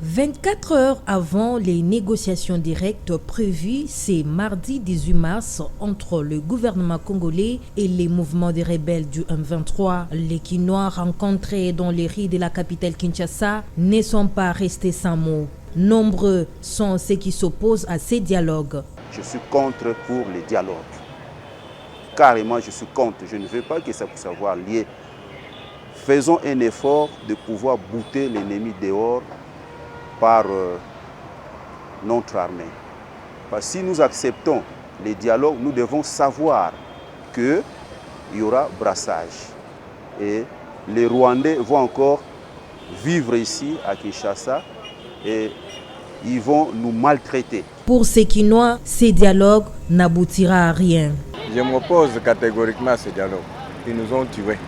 24 heures avant les négociations directes prévues, c'est mardi 18 mars entre le gouvernement congolais et les mouvements des rebelles du M23. Les Kinois rencontrés dans les rues de la capitale Kinshasa ne sont pas restés sans mots. Nombreux sont ceux qui s'opposent à ces dialogues. Je suis contre pour les dialogues. Carrément, je suis contre. Je ne veux pas que ça puisse avoir lié. Faisons un effort de pouvoir bouter l'ennemi dehors par notre armée. Parce que si nous acceptons les dialogues, nous devons savoir qu'il y aura brassage. Et les Rwandais vont encore vivre ici à Kinshasa et ils vont nous maltraiter. Pour ces Kinois, ces dialogues n'aboutira à rien. Je m'oppose catégoriquement à ces dialogues. Ils nous ont tués.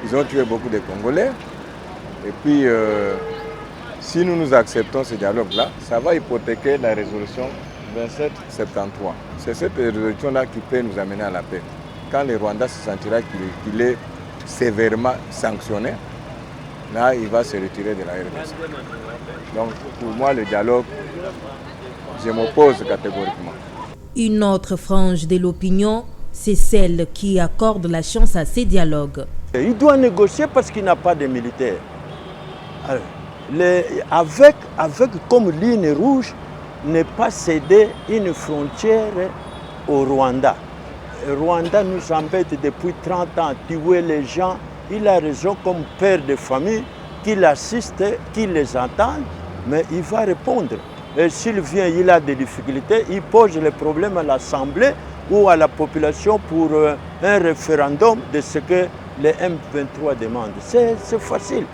Ils ont tué beaucoup de Congolais. Et puis, si nous acceptons ce dialogue-là, ça va hypothéquer la résolution 2773. C'est cette résolution-là qui peut nous amener à la paix. Quand le Rwanda se sentira qu'il est sévèrement sanctionné, là, il va se retirer de la RDC. Donc, pour moi, le dialogue, je m'oppose catégoriquement. Une autre frange de l'opinion, c'est celle qui accorde la chance à ces dialogues. Il doit négocier parce qu'il n'a pas de militaires. Avec comme ligne rouge, ne pas céder une frontière au Rwanda. Le Rwanda nous embête depuis 30 ans, tuer les gens. Il a raison comme père de famille, qu'il assiste, qu'il les entend, mais il va répondre. Et s'il vient, il a des difficultés, il pose les problèmes à l'Assemblée ou à la population pour un référendum de ce que les M23 demandent. C'est facile.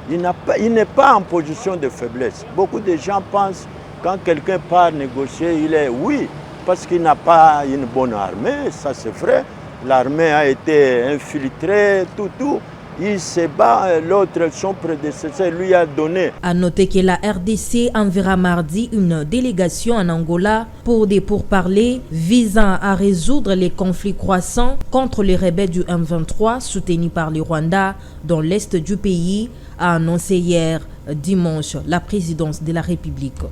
Il n'est pas en position de faiblesse. Beaucoup de gens pensent quand quelqu'un part négocier, il est oui, parce qu'il n'a pas une bonne armée, ça c'est vrai. L'armée a été infiltrée, tout. Il se bat, l'autre, son prédécesseur, lui a donné. À noter que la RDC enverra mardi une délégation en Angola pour des pourparlers visant à résoudre les conflits croissants contre les rebelles du M23 soutenus par le Rwanda dans l'est du pays, a annoncé hier dimanche la présidence de la République.